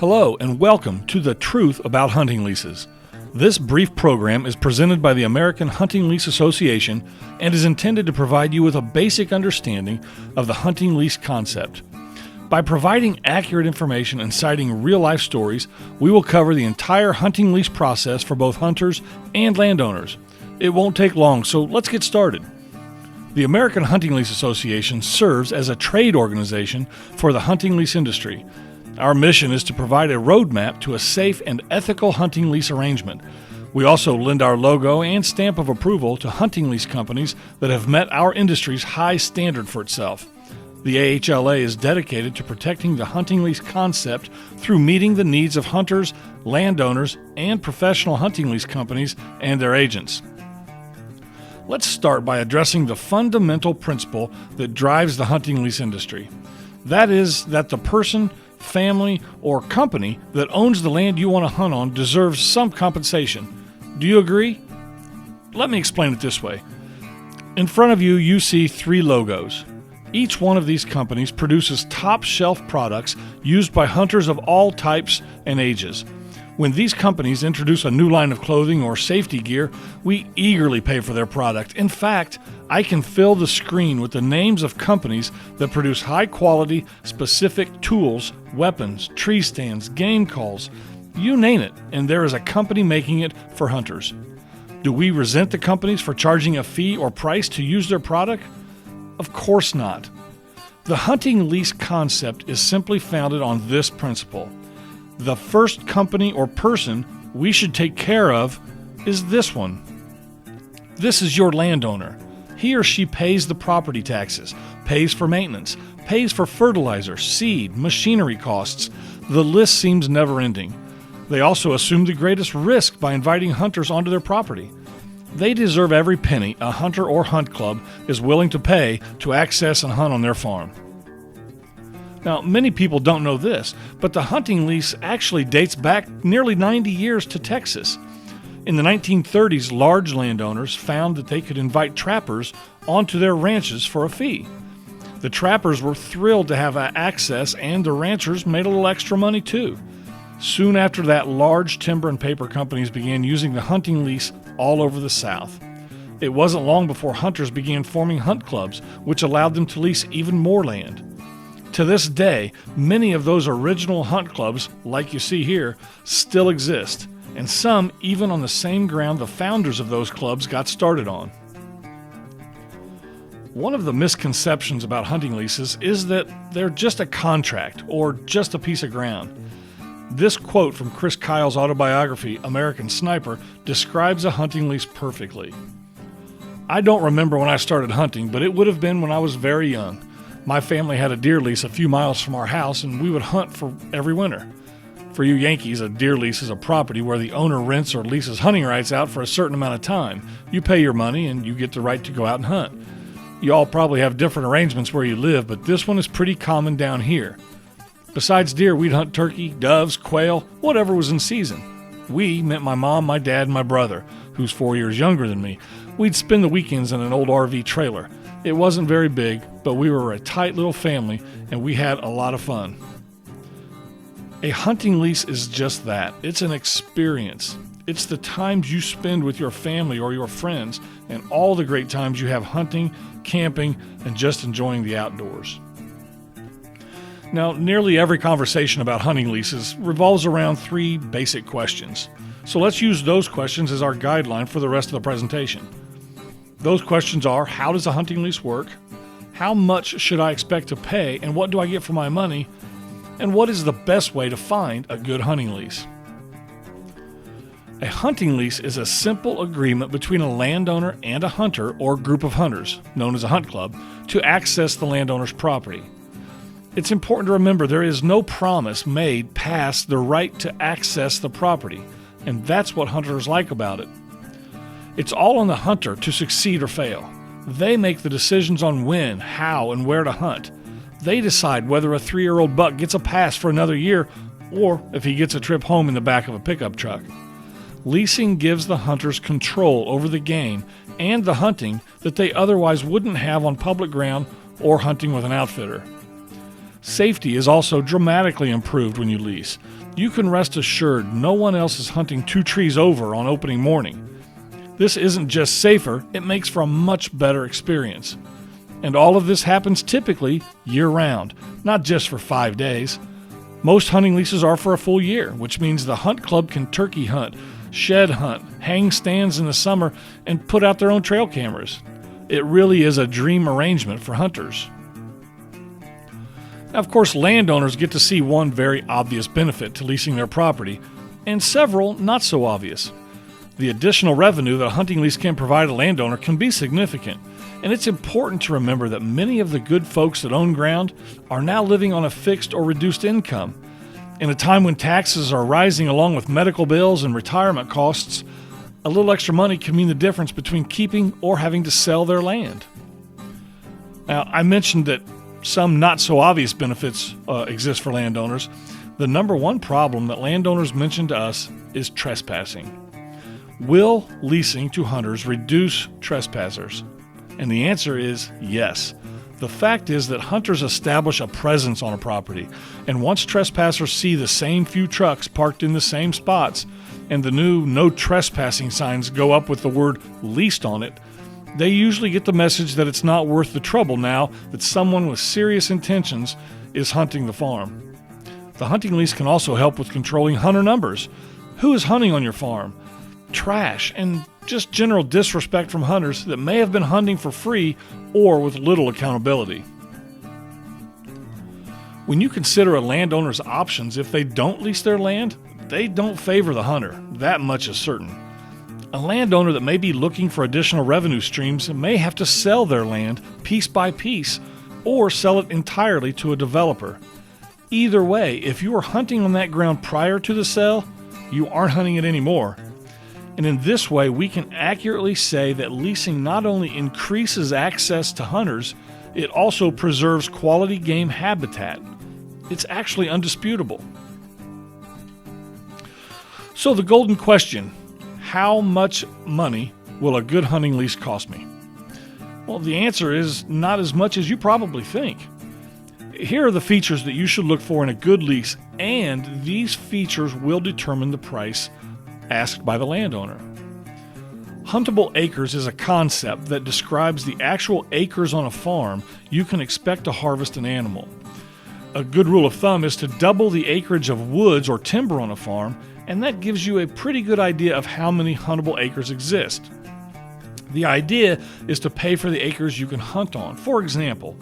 Hello and welcome to The Truth About Hunting Leases. This brief program is presented by the American Hunting Lease Association and is intended to provide you with a basic understanding of the hunting lease concept. By providing accurate information and citing real-life stories, we will cover the entire hunting lease process for both hunters and landowners. It won't take long, so let's get started. The American Hunting Lease Association serves as a trade organization for the hunting lease industry. Our mission is to provide a roadmap to a safe and ethical hunting lease arrangement. We also lend our logo and stamp of approval to hunting lease companies that have met our industry's high standard for itself. The AHLA is dedicated to protecting the hunting lease concept through meeting the needs of hunters, landowners, and professional hunting lease companies and their agents. Let's start by addressing the fundamental principle that drives the hunting lease industry. That is that the person, family, or company that owns the land you want to hunt on deserves some compensation. Do you agree? Let me explain it this way. In front of you, you see three logos. Each one of these companies produces top-shelf products used by hunters of all types and ages. When these companies introduce a new line of clothing or safety gear, we eagerly pay for their product. In fact, I can fill the screen with the names of companies that produce high-quality, specific tools, weapons, tree stands, game calls, you name it, and there is a company making it for hunters. Do we resent the companies for charging a fee or price to use their product? Of course not. The hunting lease concept is simply founded on this principle. The first company or person we should take care of is this one. This is your landowner. He or she pays the property taxes, pays for maintenance, pays for fertilizer, seed, machinery costs. The list seems never-ending. They also assume the greatest risk by inviting hunters onto their property. They deserve every penny a hunter or hunt club is willing to pay to access and hunt on their farm. Now, many people don't know this, but the hunting lease actually dates back nearly 90 years to Texas. In the 1930s, large landowners found that they could invite trappers onto their ranches for a fee. The trappers were thrilled to have access, and the ranchers made a little extra money too. Soon after that, large timber and paper companies began using the hunting lease all over the South. It wasn't long before hunters began forming hunt clubs, which allowed them to lease even more land. To this day, many of those original hunt clubs, like you see here, still exist, and some even on the same ground the founders of those clubs got started on. One of the misconceptions about hunting leases is that they're just a contract or just a piece of ground. This quote from Chris Kyle's autobiography, American Sniper, describes a hunting lease perfectly. I don't remember when I started hunting, but it would have been when I was very young. My family had a deer lease a few miles from our house, and we would hunt for every winter. For you Yankees, a deer lease is a property where the owner rents or leases hunting rights out for a certain amount of time. You pay your money, and you get the right to go out and hunt. You all probably have different arrangements where you live, but this one is pretty common down here. Besides deer, we'd hunt turkey, doves, quail, whatever was in season. We meant my mom, my dad, and my brother, who's 4 years younger than me. We'd spend the weekends in an old RV trailer. It wasn't very big, but we were a tight little family, and we had a lot of fun. A hunting lease is just that. It's an experience. It's the times you spend with your family or your friends, and all the great times you have hunting, camping, and just enjoying the outdoors. Now, nearly every conversation about hunting leases revolves around three basic questions. So let's use those questions as our guideline for the rest of the presentation. Those questions are, how does a hunting lease work? How much should I expect to pay, and what do I get for my money? And what is the best way to find a good hunting lease? A hunting lease is a simple agreement between a landowner and a hunter or group of hunters, known as a hunt club, to access the landowner's property. It's important to remember there is no promise made past the right to access the property, and that's what hunters like about it. It's all on the hunter to succeed or fail. They make the decisions on when, how, and where to hunt. They decide whether a 3-year-old buck gets a pass for another year or if he gets a trip home in the back of a pickup truck. Leasing gives the hunters control over the game and the hunting that they otherwise wouldn't have on public ground or hunting with an outfitter. Safety is also dramatically improved when you lease. You can rest assured no one else is hunting 2 trees over on opening morning. This isn't just safer, it makes for a much better experience. And all of this happens typically year-round, not just for 5 days. Most hunting leases are for a full year, which means the hunt club can turkey hunt, shed hunt, hang stands in the summer, and put out their own trail cameras. It really is a dream arrangement for hunters. Now, of course, landowners get to see one very obvious benefit to leasing their property, and several not so obvious. The additional revenue that a hunting lease can provide a landowner can be significant, and it's important to remember that many of the good folks that own ground are now living on a fixed or reduced income. In a time when taxes are rising along with medical bills and retirement costs, a little extra money can mean the difference between keeping or having to sell their land. Now, I mentioned that some not so obvious benefits exist for landowners. The number one problem that landowners mention to us is trespassing. Will leasing to hunters reduce trespassers? And the answer is yes. The fact is that hunters establish a presence on a property, and once trespassers see the same few trucks parked in the same spots, and the new no trespassing signs go up with the word leased on it, they usually get the message that it's not worth the trouble now that someone with serious intentions is hunting the farm. The hunting lease can also help with controlling hunter numbers. Who is hunting on your farm? Trash and just general disrespect from hunters that may have been hunting for free or with little accountability. When you consider a landowner's options if they don't lease their land, they don't favor the hunter. That much is certain. A landowner that may be looking for additional revenue streams may have to sell their land piece by piece or sell it entirely to a developer. Either way, if you are hunting on that ground prior to the sale, you aren't hunting it anymore. And in this way, we can accurately say that leasing not only increases access to hunters, it also preserves quality game habitat. It's actually undisputable. So the golden question, how much money will a good hunting lease cost me? Well, the answer is not as much as you probably think. Here are the features that you should look for in a good lease, and these features will determine the price asked by the landowner. Huntable acres is a concept that describes the actual acres on a farm you can expect to harvest an animal. A good rule of thumb is to double the acreage of woods or timber on a farm, and that gives you a pretty good idea of how many huntable acres exist. The idea is to pay for the acres you can hunt on. For example,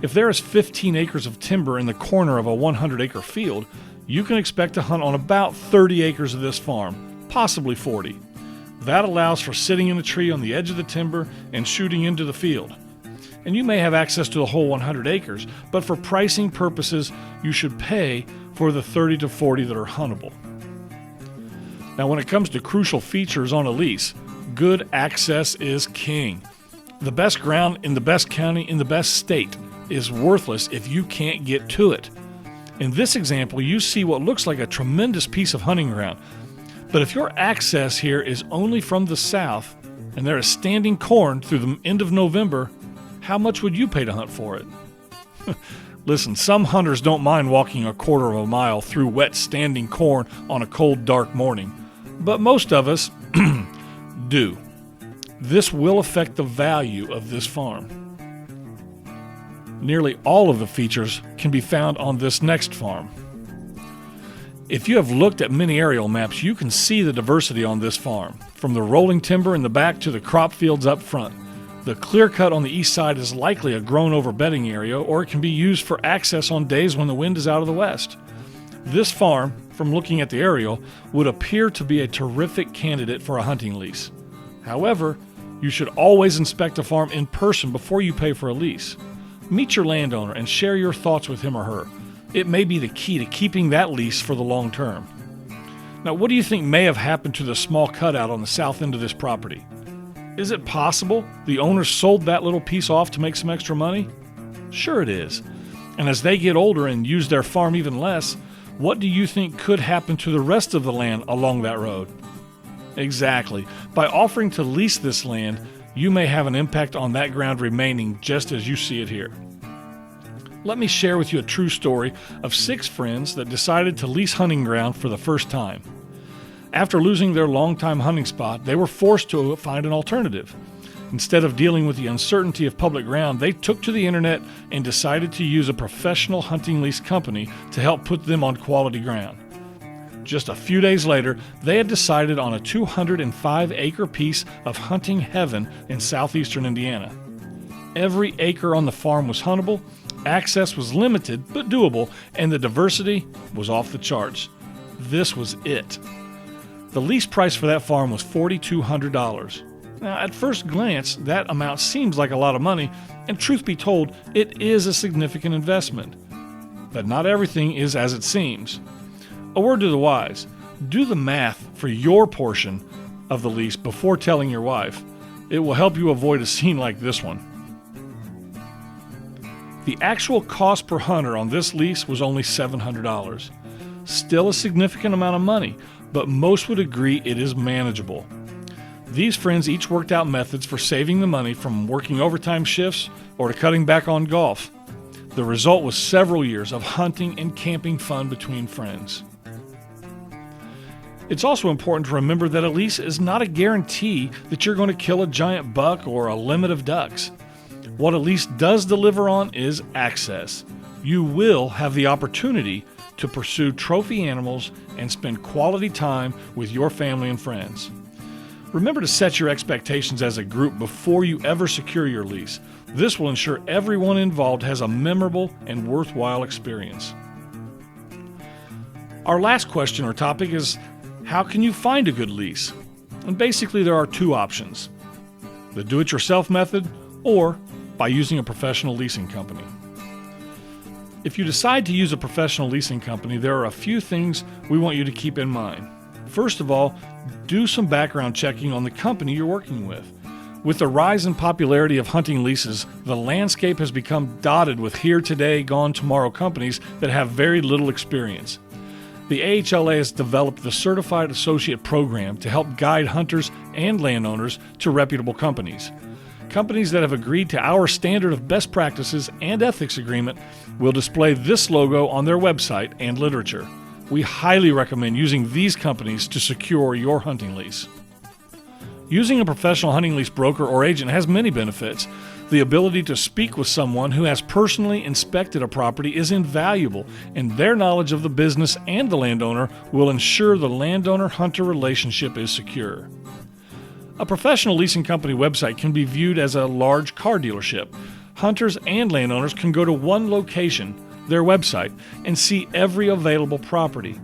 if there is 15 acres of timber in the corner of a 100-acre field, you can expect to hunt on about 30 acres of this farm, possibly 40. That allows for sitting in a tree on the edge of the timber and shooting into the field. And you may have access to the whole 100 acres, but for pricing purposes, you should pay for the 30 to 40 that are huntable. Now, when it comes to crucial features on a lease, good access is king. The best ground in the best county in the best state is worthless if you can't get to it. In this example, you see what looks like a tremendous piece of hunting ground. But if your access here is only from the south, and there is standing corn through the end of November, how much would you pay to hunt for it? Listen, some hunters don't mind walking a quarter of a mile through wet standing corn on a cold, dark morning. But most of us do. This will affect the value of this farm. Nearly all of the features can be found on this next farm. If you have looked at many aerial maps, you can see the diversity on this farm, from the rolling timber in the back to the crop fields up front. The clear cut on the east side is likely a grown-over bedding area, or it can be used for access on days when the wind is out of the west. This farm, from looking at the aerial, would appear to be a terrific candidate for a hunting lease. However, you should always inspect a farm in person before you pay for a lease. Meet your landowner and share your thoughts with him or her. It may be the key to keeping that lease for the long term. Now, what do you think may have happened to the small cutout on the south end of this property? Is it possible the owner sold that little piece off to make some extra money? Sure it is. And as they get older and use their farm even less, what do you think could happen to the rest of the land along that road? Exactly. By offering to lease this land, you may have an impact on that ground remaining just as you see it here. let me share with you a true story of 6 friends that decided to lease hunting ground for the first time. After losing their longtime hunting spot, they were forced to find an alternative. Instead of dealing with the uncertainty of public ground, they took to the internet and decided to use a professional hunting lease company to help put them on quality ground. Just a few days later, they had decided on a 205-acre piece of hunting heaven in southeastern Indiana. Every acre on the farm was huntable, access was limited but doable, and the diversity was off the charts. This was it. The lease price for that farm was $4,200. Now, at first glance, that amount seems like a lot of money, and truth be told, it is a significant investment. But not everything is as it seems. A word to the wise: do the math for your portion of the lease before telling your wife. It will help you avoid a scene like this one. The actual cost per hunter on this lease was only $700. Still a significant amount of money, but most would agree it is manageable. These friends each worked out methods for saving the money, from working overtime shifts or to cutting back on golf. The result was several years of hunting and camping fun between friends. It's also important to remember that a lease is not a guarantee that you're going to kill a giant buck or a limit of ducks. What a lease does deliver on is access. You will have the opportunity to pursue trophy animals and spend quality time with your family and friends. Remember to set your expectations as a group before you ever secure your lease. This will ensure everyone involved has a memorable and worthwhile experience. Our last question or topic is, how can you find a good lease? And basically there are 2 options: the do-it-yourself method or by using a professional leasing company. If you decide to use a professional leasing company, there are a few things we want you to keep in mind. First of all, do some background checking on the company you're working with. With the rise in popularity of hunting leases, the landscape has become dotted with here today, gone tomorrow companies that have very little experience. The AHLA has developed the Certified Associate Program to help guide hunters and landowners to reputable companies. Companies that have agreed to our standard of best practices and ethics agreement will display this logo on their website and literature. We highly recommend using these companies to secure your hunting lease. Using a professional hunting lease broker or agent has many benefits. The ability to speak with someone who has personally inspected a property is invaluable, and their knowledge of the business and the landowner will ensure the landowner-hunter relationship is secure. A professional leasing company website can be viewed as a large car dealership. Hunters and landowners can go to one location, their website, and see every available property.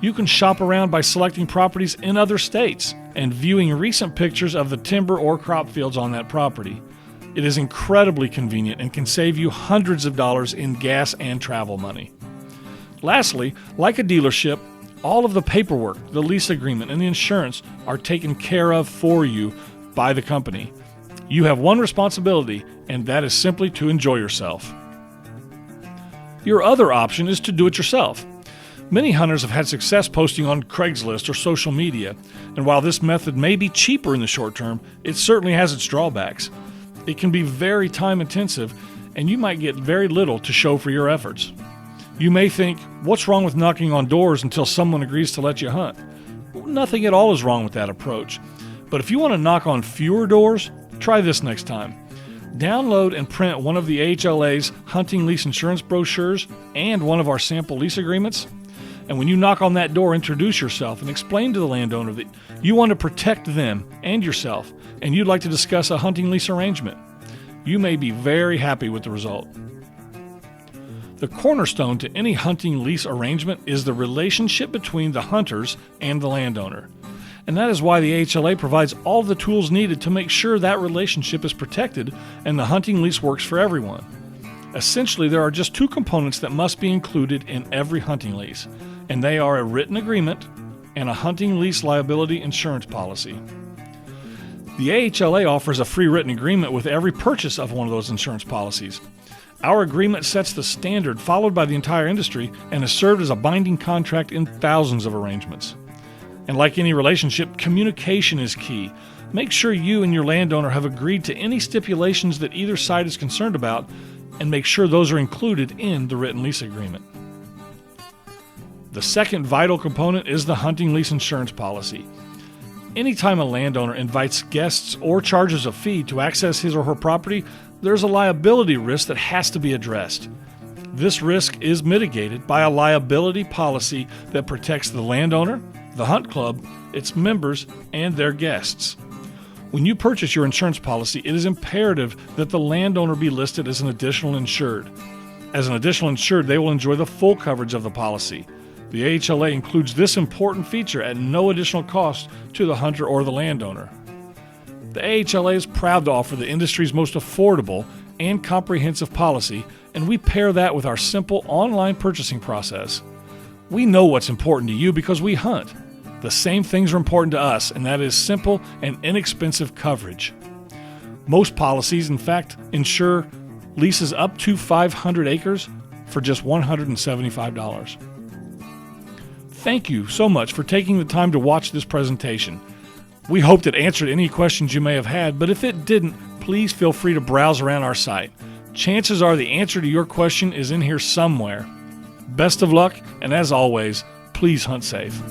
You can shop around by selecting properties in other states and viewing recent pictures of the timber or crop fields on that property. It is incredibly convenient and can save you hundreds of dollars in gas and travel money. Lastly, like a dealership, all of the paperwork, the lease agreement, and the insurance are taken care of for you by the company. You have one responsibility, and that is simply to enjoy yourself. Your other option is to do it yourself. Many hunters have had success posting on Craigslist or social media, and while this method may be cheaper in the short term, it certainly has its drawbacks. It can be very time intensive, and you might get very little to show for your efforts. You may think, what's wrong with knocking on doors until someone agrees to let you hunt? Nothing at all is wrong with that approach. But if you want to knock on fewer doors, try this next time. Download and print one of the AHLA's hunting lease insurance brochures and one of our sample lease agreements. And when you knock on that door, introduce yourself and explain to the landowner that you want to protect them and yourself, and you'd like to discuss a hunting lease arrangement. You may be very happy with the result. The cornerstone to any hunting lease arrangement is the relationship between the hunters and the landowner. And that is why the AHLA provides all the tools needed to make sure that relationship is protected and the hunting lease works for everyone. Essentially, there are just 2 components that must be included in every hunting lease, and they are a written agreement and a hunting lease liability insurance policy. The AHLA offers a free written agreement with every purchase of one of those insurance policies. Our agreement sets the standard followed by the entire industry and has served as a binding contract in thousands of arrangements. And like any relationship, communication is key. Make sure you and your landowner have agreed to any stipulations that either side is concerned about, and make sure those are included in the written lease agreement. The second vital component is the hunting lease insurance policy. Anytime a landowner invites guests or charges a fee to access his or her property, there's a liability risk that has to be addressed. This risk is mitigated by a liability policy that protects the landowner, the hunt club, its members, and their guests. When you purchase your insurance policy, it is imperative that the landowner be listed as an additional insured. As an additional insured, they will enjoy the full coverage of the policy. The AHLA includes this important feature at no additional cost to the hunter or the landowner. The AHLA is proud to offer the industry's most affordable and comprehensive policy, and we pair that with our simple online purchasing process. We know what's important to you because we hunt. The same things are important to us, and that is simple and inexpensive coverage. Most policies, in fact, insure leases up to 500 acres for just $175. Thank you so much for taking the time to watch this presentation. We hoped it answered any questions you may have had, but if it didn't, please feel free to browse around our site. Chances are the answer to your question is in here somewhere. Best of luck, and as always, please hunt safe.